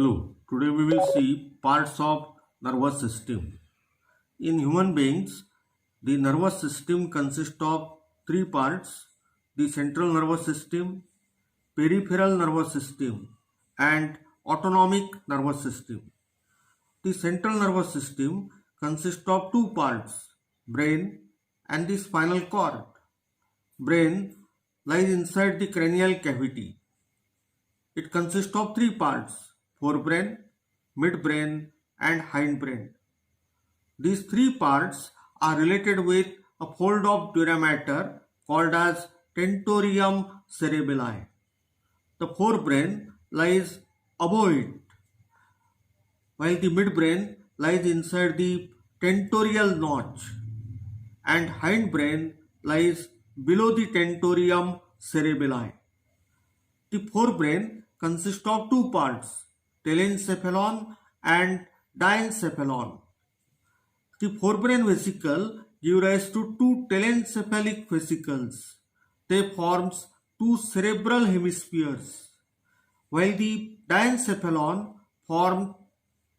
Hello, today we will see parts of nervous system. In human beings, the nervous system consists of three parts: the central nervous system, peripheral nervous system, and autonomic nervous system. The central nervous system consists of two parts: brain and the spinal cord. Brain lies inside the cranial cavity. It consists of three parts: forebrain, midbrain, and hindbrain. These three parts are related with a fold of dura mater called as tentorium cerebelli. The forebrain lies above it, while the midbrain lies inside the tentorial notch, and hindbrain lies below the tentorium cerebelli. The forebrain consists of two parts, telencephalon and diencephalon. The forebrain vesicle give rise to two telencephalic vesicles. They form two cerebral hemispheres, while the diencephalon form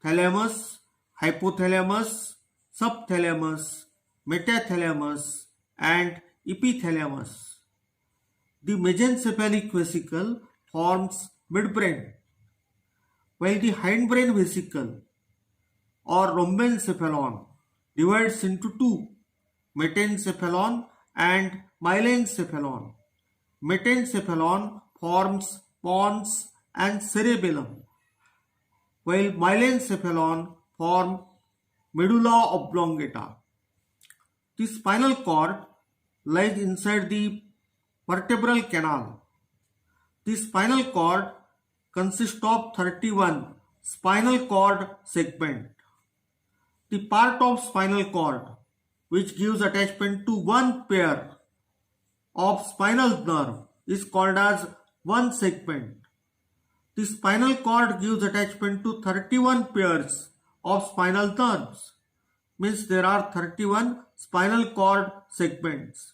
thalamus, hypothalamus, subthalamus, metathalamus, and epithalamus. The mesencephalic vesicle forms midbrain, while the hindbrain vesicle or rhombencephalon divides into two, metencephalon and myelencephalon. Metencephalon forms pons and cerebellum, while myelencephalon forms medulla oblongata. The spinal cord lies inside the vertebral canal. The spinal cord consists of 31 spinal cord segments. The part of spinal cord which gives attachment to one pair of spinal nerve is called as one segment. The spinal cord gives attachment to 31 pairs of spinal nerves. Means there are 31 spinal cord segments.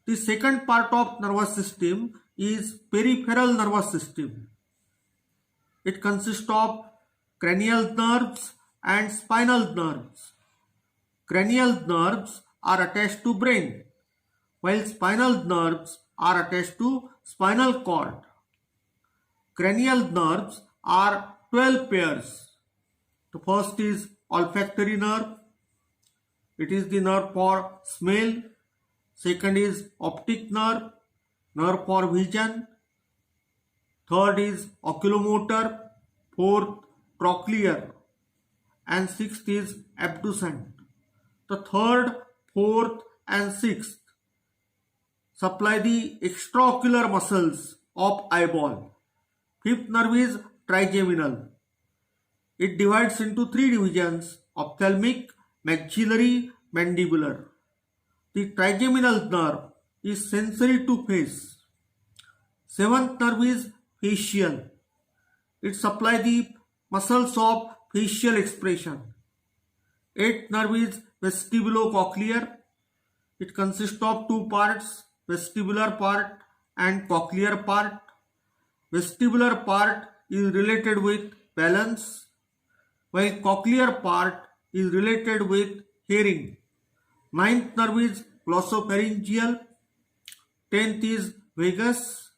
The second part of nervous system is peripheral nervous system. It consists of cranial nerves and spinal nerves. Cranial nerves are attached to brain, while spinal nerves are attached to spinal cord. Cranial nerves are 12 pairs. The first is olfactory nerve. It is the nerve for smell. Second is optic nerve, nerve for vision. Third is oculomotor. Fourth, trochlear. And sixth is abducent. The third, fourth, and sixth supply the extraocular muscles of eyeball. Fifth nerve is trigeminal. It divides into three divisions: ophthalmic, maxillary, mandibular. The trigeminal nerve is sensory to face. Seventh nerve is facial. It supplies the muscles of facial expression. Eighth nerve is vestibulocochlear. It consists of two parts, vestibular part and cochlear part. Vestibular part is related with balance, while cochlear part is related with hearing. Ninth nerve is glossopharyngeal. 10th is vagus.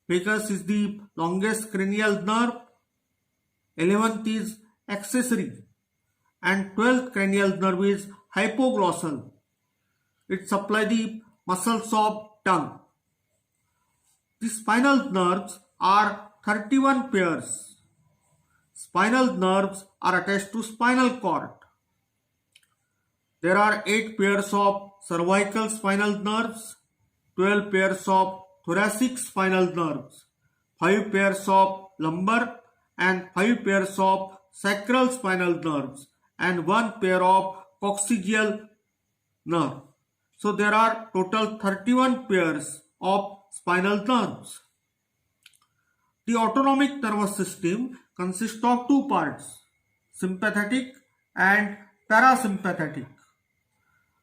Vagus is the longest cranial nerve. 11th is accessory. And 12th cranial nerve is hypoglossal. It supplies the muscles of tongue. The spinal nerves are 31 pairs. Spinal nerves are attached to spinal cord. There are 8 pairs of cervical spinal nerves, 12 pairs of thoracic spinal nerves, 5 pairs of lumbar and 5 pairs of sacral spinal nerves, and 1 pair of coccygeal nerve. So there are total 31 pairs of spinal nerves. The autonomic nervous system consists of two parts, sympathetic and parasympathetic.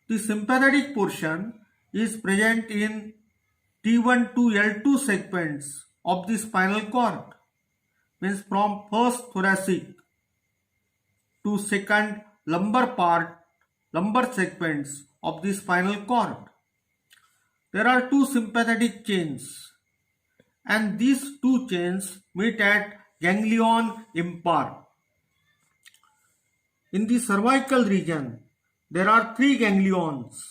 The sympathetic portion is present in T1 to L2 segments of the spinal cord. means from first thoracic to second lumbar segments of the spinal cord. There are two sympathetic chains, and these two chains meet at ganglion impar. In the cervical region, there are three ganglions.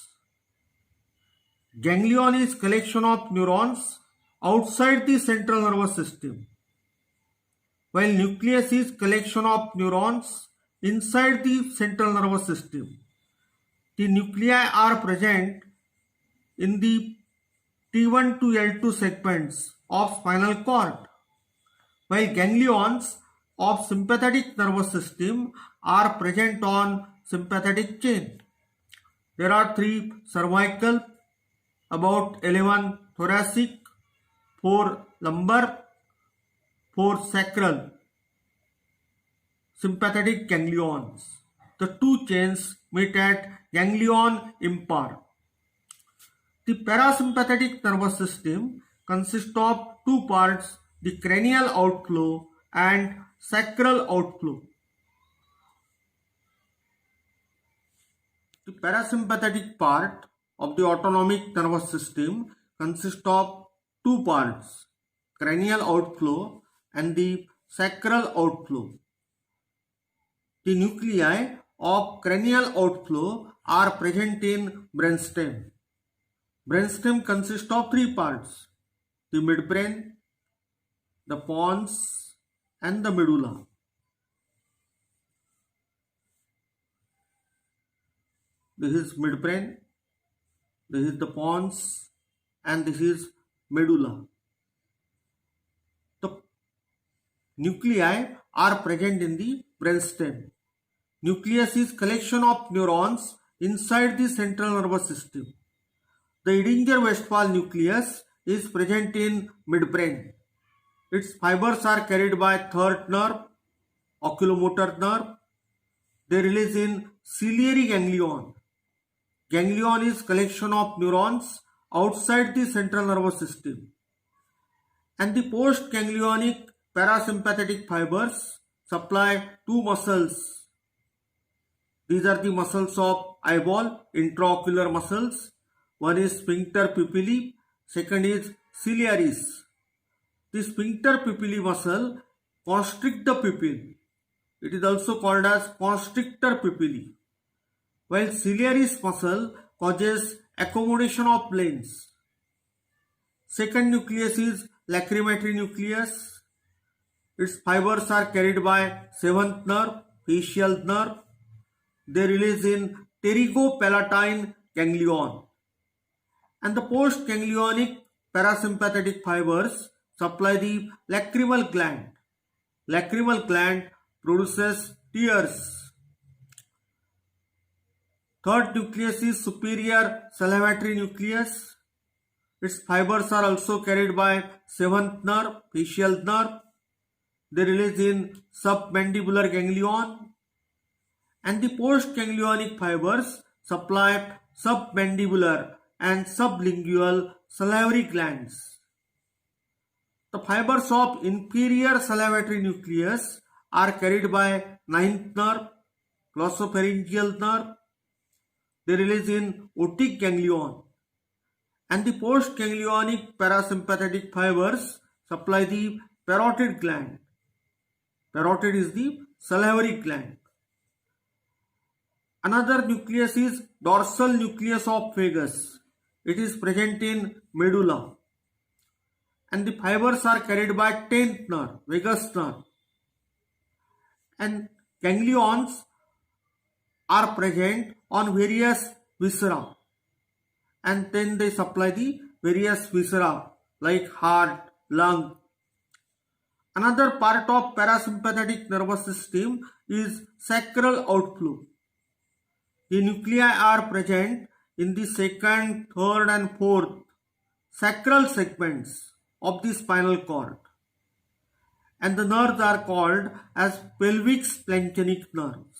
Ganglion is collection of neurons outside the central nervous system, while nucleus is collection of neurons inside the central nervous system. The nuclei are present in the T1 to L2 segments of spinal cord, while ganglions of sympathetic nervous system are present on sympathetic chain. There are 3 cervical, about 11 thoracic, 4 lumbar, 4 sacral sympathetic ganglions. The two chains meet at ganglion impar. The parasympathetic nervous system consists of two parts, the cranial outflow and sacral outflow. The parasympathetic part of the autonomic nervous system consists of two parts, cranial outflow and the sacral outflow. The nuclei of cranial outflow are present in brainstem. Brainstem consists of three parts, the midbrain, the pons and the medulla. This is midbrain, this is the pons and this is medulla. The nuclei are present in the brainstem. Nucleus is collection of neurons inside the central nervous system. The Edinger-Westphal nucleus is present in midbrain. Its fibers are carried by third nerve, oculomotor nerve. They release in ciliary ganglion. Ganglion is collection of neurons outside the central nervous system. And the postganglionic parasympathetic fibers supply two muscles. These are the muscles of eyeball, intraocular muscles. One is sphincter pupillae, second is ciliaris. The sphincter pupillae muscle constricts the pupil. It is also called as constrictor pupillae, while ciliaris muscle causes accommodation of lens. Second nucleus is lacrimatory nucleus. Its fibers are carried by seventh nerve, facial nerve. They release in pterygopalatine ganglion. And the postganglionic parasympathetic fibers supply the lacrimal gland. Lacrimal gland produces tears. Third nucleus is superior salivatory nucleus. Its fibers are also carried by seventh nerve, facial nerve. They release in submandibular ganglion. And the postganglionic fibers supply submandibular and sublingual salivary glands. The fibers of inferior salivatory nucleus are carried by ninth nerve, glossopharyngeal nerve. They release in otic ganglion. And the postganglionic parasympathetic fibers supply the parotid gland. Parotid is the salivary gland. Another nucleus is dorsal nucleus of vagus. It is present in medulla. And the fibers are carried by 10th nerve, vagus nerve. And ganglions are present on various viscera. And then they supply the various viscera like heart, lung. Another part of parasympathetic nervous system is sacral outflow. The nuclei are present in the second, third and fourth sacral segments of the spinal cord. And the nerves are called as pelvic splanchnic nerves.